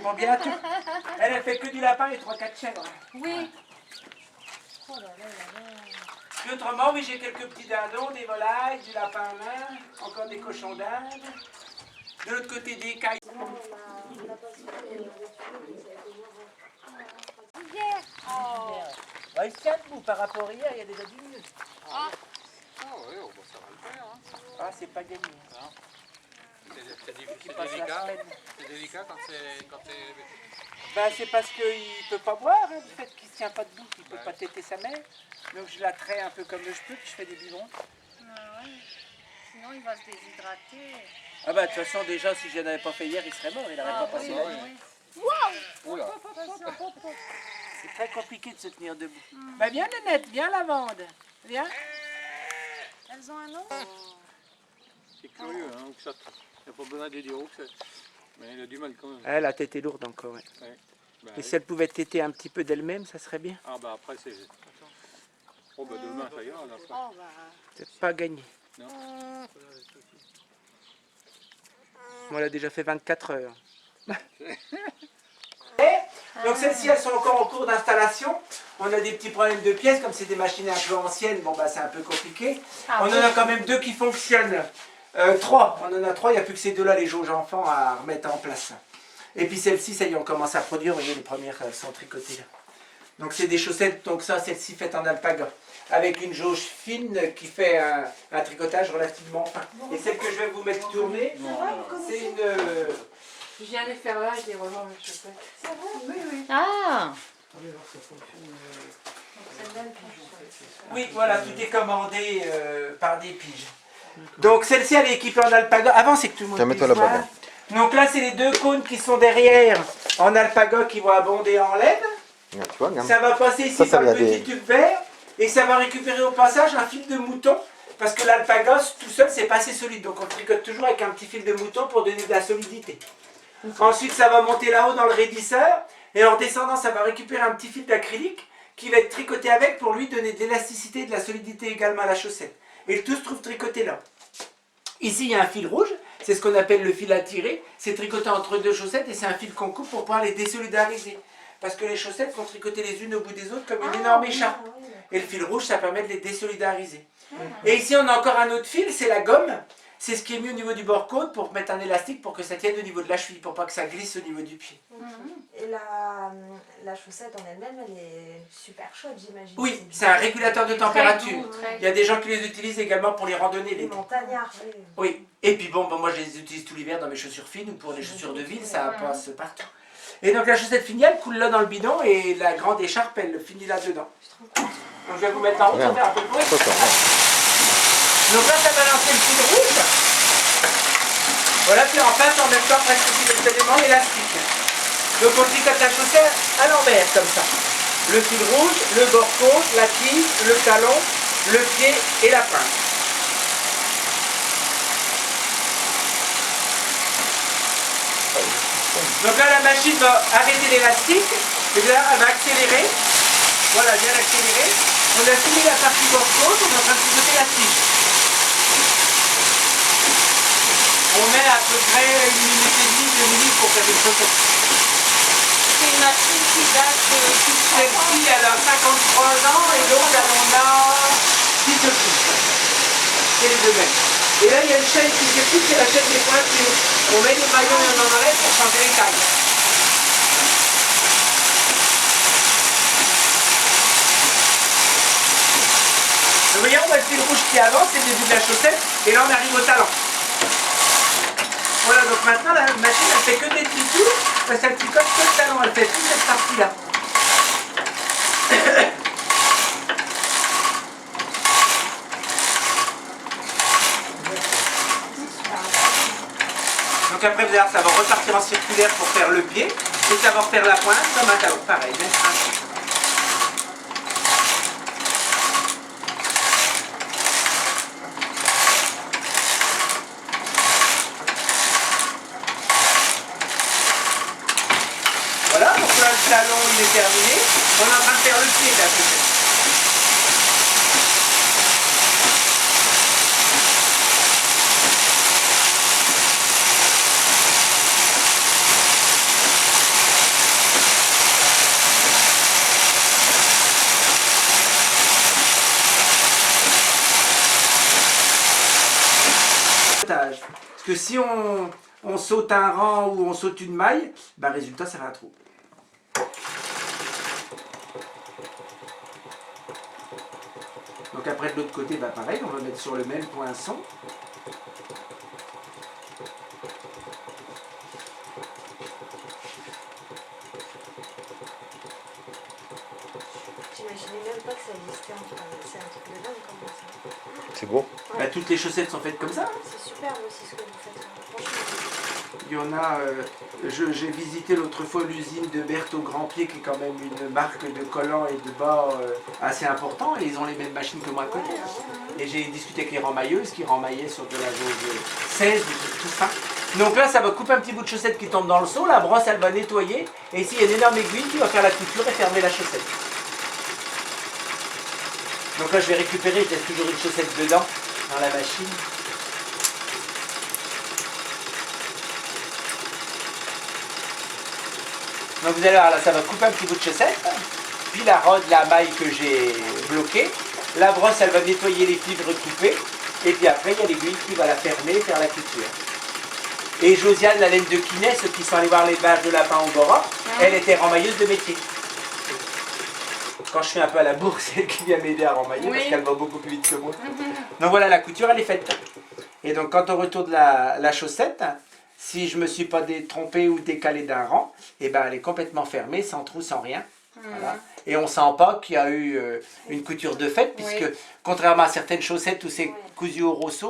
vont bien tout. Elle fait que du lapin et 3-4 chèvres. Oui. Oh là là là là. Puis autrement, oui, j'ai quelques petits dindons, des volailles, du lapin nain, encore des cochons d'Inde. De l'autre côté, des cailles. Bah, il se tient debout par rapport à hier, il y a déjà 10 minutes. Ah oui, bon, ça va le faire. Hein. Ah, c'est pas gagné. C'est délicat quand c'est... Ben, c'est parce qu'il ne peut pas boire, hein, du fait qu'il ne se tient pas debout, qu'il ne peut pas téter sa mère. Donc je la traite un peu comme je peux, puis je fais des biberons. Ah ouais. Sinon, il va se déshydrater. Ah bah de toute façon, déjà, si je n'avais pas fait hier, il serait mort, il n'aurait pas passé la nuit. Oula. C'est très compliqué de se tenir debout. Bah viens Nanette, viens Lavande, viens. Elles ont un nom? C'est curieux, hein, que ça... Il n'y a pas besoin de dire où c'est... Mais elle a du mal quand même. Ah, la tête est lourde encore, ouais. Ouais. Bah, Et si elle pouvait téter un petit peu d'elle-même, ça serait bien. Ah bah après c'est... Oh bah demain ça ira, là, après. Oh bah. C'est pas gagné. Non. On l'a déjà fait 24 heures. Donc celles-ci, elles sont encore en cours d'installation. On a des petits problèmes de pièces, comme c'est des machines un peu anciennes, bon bah c'est un peu compliqué. Ah, On en a quand même 2 qui fonctionnent. 3, on en a 3, il n'y a plus que ces 2-là, les jauges enfants, à remettre en place. Et puis celle-ci, ça y est, on commence à produire, vous voyez, les premières sont tricotées là. Donc c'est des chaussettes, donc ça, celle-ci faite en alpaga, avec une jauge fine qui fait un tricotage relativement fin. Et celle que je vais vous mettre tourner, c'est une... Je viens les faire là, je les revends mes chaussettes. C'est vrai? Oui, oui. Ah! Allez voir, ça fonctionne. C'est belle pigeon. Oui, voilà, tout est commandé par des piges. Donc celle-ci, elle est équipée en alpaga. Avant, c'est que tout le monde Tiens, puisse mets-toi voir. là-bas. Donc là, c'est les 2 cônes qui sont derrière en alpaga qui vont abonder en laine. Tu vois, regarde. Ça va passer ici Ça par le vient petit des- tube vert et ça va récupérer au passage un fil de mouton parce que l'alpaga tout seul c'est pas assez solide, donc on tricote toujours avec un petit fil de mouton pour donner de la solidité. Ensuite ça va monter là-haut dans le raidisseur et en descendant ça va récupérer un petit fil d'acrylique qui va être tricoté avec pour lui donner de l'élasticité et de la solidité également à la chaussette. Et le tout se trouve tricoté là. Ici il y a un fil rouge, c'est ce qu'on appelle le fil à tirer, c'est tricoté entre 2 chaussettes et c'est un fil qu'on coupe pour pouvoir les désolidariser. Parce que les chaussettes sont tricotées les unes au bout des autres comme une énorme écharpe. Et le fil rouge, ça permet de les désolidariser. Et ici, on a encore un autre fil, c'est la gomme. C'est ce qui est mis au niveau du bord-côte pour mettre un élastique pour que ça tienne au niveau de la cheville, pour pas que ça glisse au niveau du pied. Et la chaussette en elle-même, elle est super chaude, j'imagine. Oui, c'est un régulateur de température. doux, très Il y a des gens qui les utilisent également pour les randonnées Les l'été. montagnards, oui. Oui, et puis bon, moi je les utilise tout l'hiver dans mes chaussures fines ou pour les chaussures de ville, ça passe partout. Et donc la chaussette finie, elle coule là dans le bidon et la grande écharpe, elle finit là-dedans. Donc je vais vous mettre en haut, ça fait un peu de bruit. Ça, ça, Donc là, ça va lancer le fil rouge. Voilà, puis en face, en même temps, presque simultanément, l'élastique. Donc on tricote la chaussette à l'envers, comme ça. Le fil rouge, le bord-côte, la tige, le talon, le pied et la pointe. Donc là, la machine va arrêter l'élastique, et là, elle va accélérer. Voilà, bien accélérer. On a fini la partie bord-côte, on est en train de tricoter la tige. On met à peu près 1 minute et demie, 2 minutes pour faire une chaussette. C'est une machine qui date de... Celle-ci, elle a 53 ans et donc elle en a 10 de plus. C'est les 2 mêmes. Et là, il y a une chaîne qui s'écoute, c'est la chaîne des pointures. On met des maillons et on en enlève pour changer les tailles. Vous voyez, on voit le fil rouge qui avance, c'est le début de la chaussette, et là on arrive au talon. Voilà, donc maintenant la machine elle fait que des petits tours, parce qu'elle tricote que le talon, elle fait toute cette partie-là. Donc après vous allez voir, ça va repartir en circulaire pour faire le pied, et ça va refaire la pointe comme un talon, pareil, même principe. Voilà, donc là le talon il est terminé. On est en train de faire le pied là peut-être. Parce que si on saute un rang ou on saute une maille, ben, résultat, ça fait un trou. Donc après de l'autre côté, bah pareil, on va mettre sur le même poinçon. J'imaginais même pas que ça existait. C'est un truc de dingue comme ça. C'est beau. Bah, toutes les chaussettes sont faites comme ça. C'est super aussi ce que vous faites. Franchement. Il y en a, j'ai visité l'autre fois l'usine de Berthe au Grand Pied, qui est quand même une marque de collants et de bas assez important, et ils ont les mêmes machines que moi à côté. Et j'ai discuté avec les remailleuses qui remaillaient sur de la jauge 16, tout ça. Donc là, ça va couper un petit bout de chaussette qui tombe dans le seau, la brosse, elle va nettoyer, et ici, il y a une énorme aiguille qui va faire la couture et fermer la chaussette. Donc là, je vais récupérer, je laisse toujours une chaussette dedans, dans la machine. Donc vous allez voir, là, ça va couper un petit bout de chaussette, puis la rode, la maille que j'ai bloquée. La brosse, elle va nettoyer les fibres coupées, et puis après, il y a l'aiguille qui va la fermer et faire la couture. Et Josiane, la laine de Kiné, ceux qui sont allés voir l'élevage de lapins au Bora, elle était remailleuse de métier. Quand je fais un peu à la bourre, c'est elle qui vient m'aider à remailler, parce qu'elle va beaucoup plus vite que moi. Donc voilà, la couture, elle est faite. Et donc quand on retourne la chaussette, si je ne me suis pas trompé ou décalé d'un rang, et ben elle est complètement fermée, sans trou, sans rien. Voilà. Et on ne sent pas qu'il y a eu une couture de fait, puisque contrairement à certaines chaussettes où c'est cousu au rosseau,